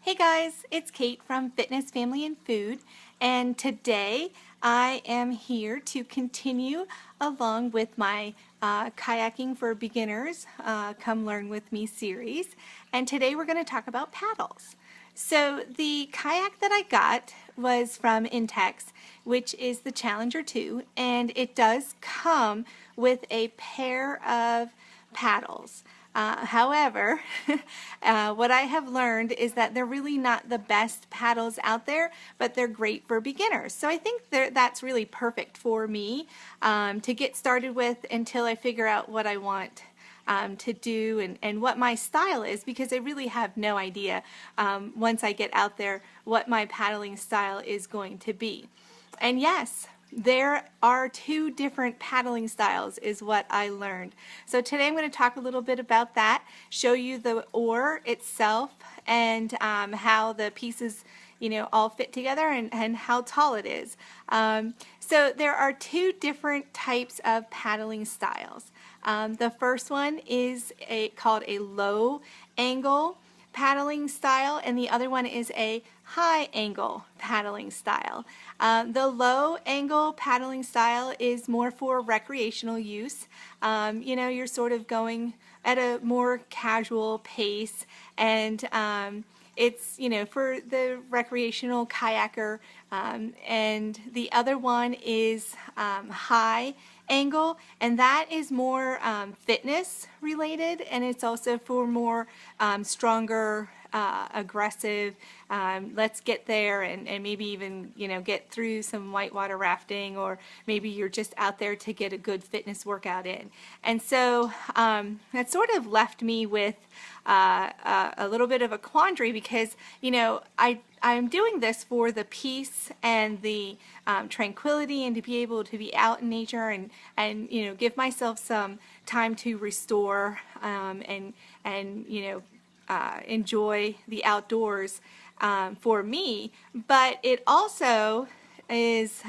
Hey guys, it's Kate from Fitness, Family, and Food, and today I am here to continue along with my Kayaking for Beginners Come Learn With Me series, and today we're going to talk about paddles. So the kayak that I got was from Intex, which is the Challenger 2, and it does come with a pair of paddles. However, what I have learned is that they're really not the best paddles out there, but they're great for beginners. So I think that's really perfect for me to get started with until I figure out what I want to do and what my style is, because I really have no idea once I get out there what my paddling style is going to be. And yes, there are two different paddling styles is what I learned. So today I'm going to talk a little bit about that, show you the oar itself and how the pieces all fit together and how tall it is. So there are two different types of paddling styles. The first one is called a low angle paddling style, and the other one is a high angle paddling style. The low angle paddling style is more for recreational use. You're sort of going at a more casual pace, and it's for the recreational kayaker, and the other one is high angle, and that is more fitness related, and it's also for more stronger, aggressive, let's get there and maybe even get through some whitewater rafting, or maybe you're just out there to get a good fitness workout in. And so that sort of left me with a little bit of a quandary, because I'm doing this for the peace and the tranquility, and to be able to be out in nature and give myself some time to restore and enjoy the outdoors for me. But it also is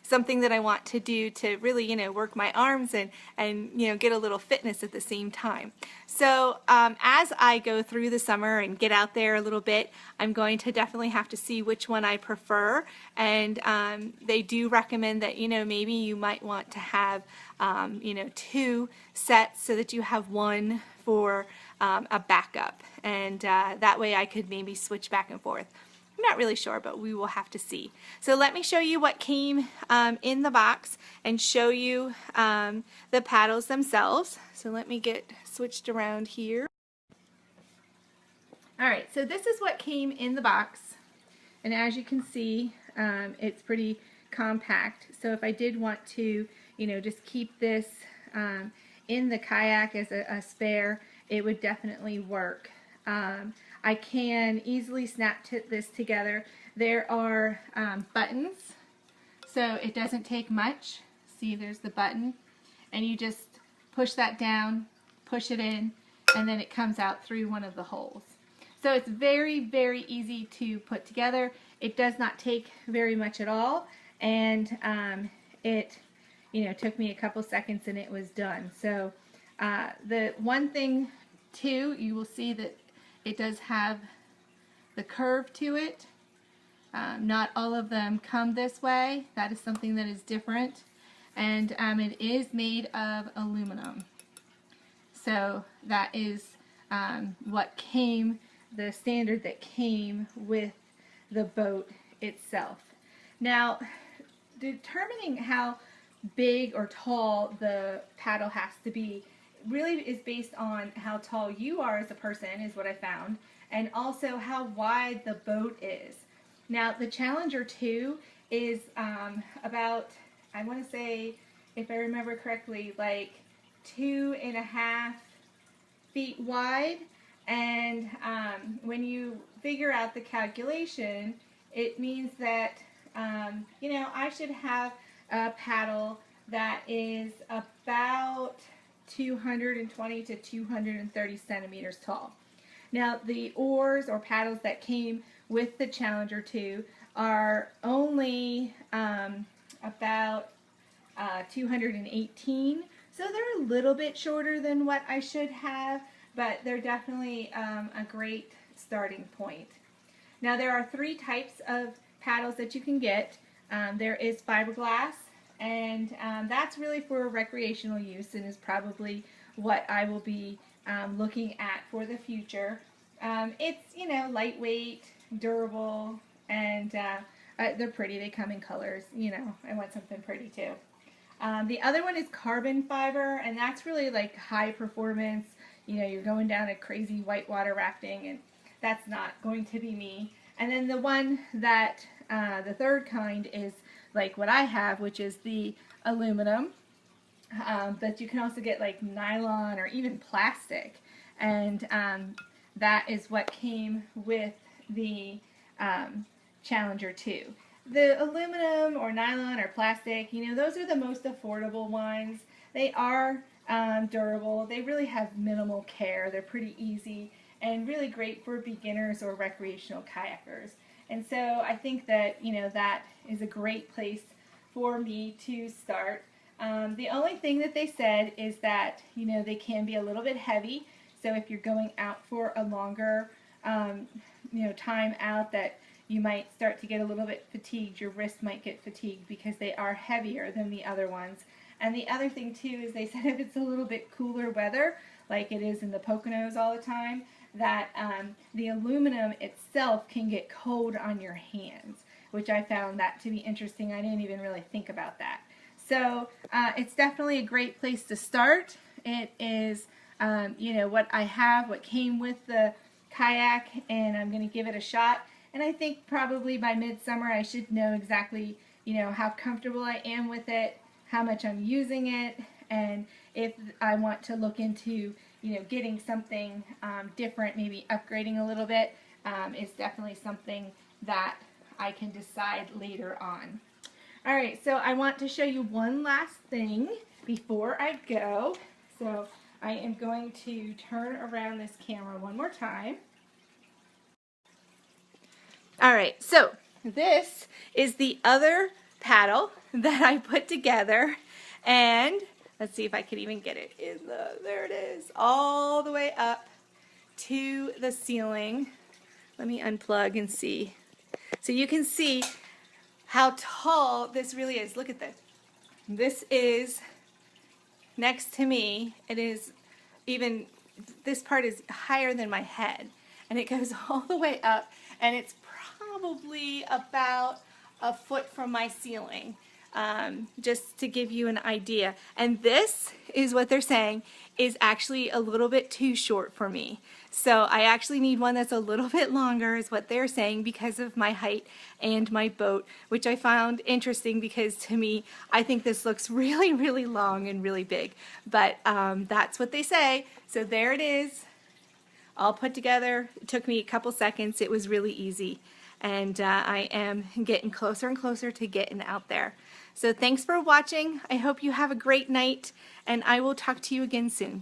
something that I want to do to really, work my arms and get a little fitness at the same time. So as I go through the summer and get out there a little bit, I'm going to definitely have to see which one I prefer. And they do recommend that, maybe you might want to have, two sets so that you have one for a backup. And that way I could maybe switch back and forth. I'm not really sure, but we will have to see. So let me show you what came in the box and show you the paddles themselves. So let me get switched around here. Alright, so this is what came in the box, and as you can see, it's pretty compact. So if I did want to just keep this in the kayak as a spare, it would definitely work. I can easily snap this together. There are buttons, so it doesn't take much. See, there's the button, and you just push that down, push it in, and then it comes out through one of the holes. So it's very, very easy to put together. It does not take very much at all, and it took me a couple seconds and it was done. So the one thing too, you will see that it does have the curve to it. Not all of them come this way. That is something that is different. And it is made of aluminum. So that is what came, the standard that came with the boat itself. Now, determining how big or tall the paddle has to be really is based on how tall you are as a person, is what I found, and also how wide the boat is. Now the Challenger 2 is about, I want to say, if I remember correctly, like 2.5 feet wide, and when you figure out the calculation, it means that I should have a paddle that is about 220 to 230 centimeters tall. Now the oars or paddles that came with the Challenger 2 are only about 218, so they're a little bit shorter than what I should have, but they're definitely a great starting point. Now there are 3 types of paddles that you can get. There is fiberglass, and that's really for recreational use and is probably what I will be looking at for the future. It's, you know, lightweight, durable, and they're pretty. They come in colors. You know, I want something pretty too. The other one is carbon fiber, and that's really like high performance. You know, you're going down a crazy whitewater rafting, and that's not going to be me. And then the one that, the third kind is like what I have, which is the aluminum. But you can also get like nylon or even plastic. And that is what came with the Challenger 2. The aluminum or nylon or plastic, you know, those are the most affordable ones. They are durable. They really have minimal care. They're pretty easy and really great for beginners or recreational kayakers. And so I think that, you know, that is a great place for me to start. The only thing that they said is that, you know, they can be a little bit heavy. So if you're going out for a longer, you know, time out, that you might start to get a little bit fatigued. Your wrist might get fatigued because they are heavier than the other ones. And the other thing too is they said if it's a little bit cooler weather, like it is in the Poconos all the time, that the aluminum itself can get cold on your hands, which I found that to be interesting. I didn't even really think about that. So it's definitely a great place to start. It is, you know, what I have, what came with the kayak, and I'm going to give it a shot. And I think probably by midsummer I should know exactly, you know, how comfortable I am with it, how much I'm using it, and if I want to look into, you know, getting something different, maybe upgrading a little bit, is definitely something that I can decide later on. Alright, so I want to show you one last thing before I go. So I am going to turn around this camera one more time. Alright, so this is the other paddle that I put together, and let's see if I can even get it in there it is, all the way up to the ceiling. Let me unplug and see. So you can see how tall this really is. Look at this. This is next to me. It is even, this part is higher than my head, and it goes all the way up, and it's probably about a foot from my ceiling, just to give you an idea. And this is what they're saying is actually a little bit too short for me. So I actually need one that's a little bit longer, is what they're saying, because of my height and my boat, which I found interesting because to me, I think this looks really, really long and really big. But that's what they say. So there it is, all put together. It took me a couple seconds. It was really easy. And I am getting closer and closer to getting out there. So thanks for watching. I hope you have a great night, and I will talk to you again soon.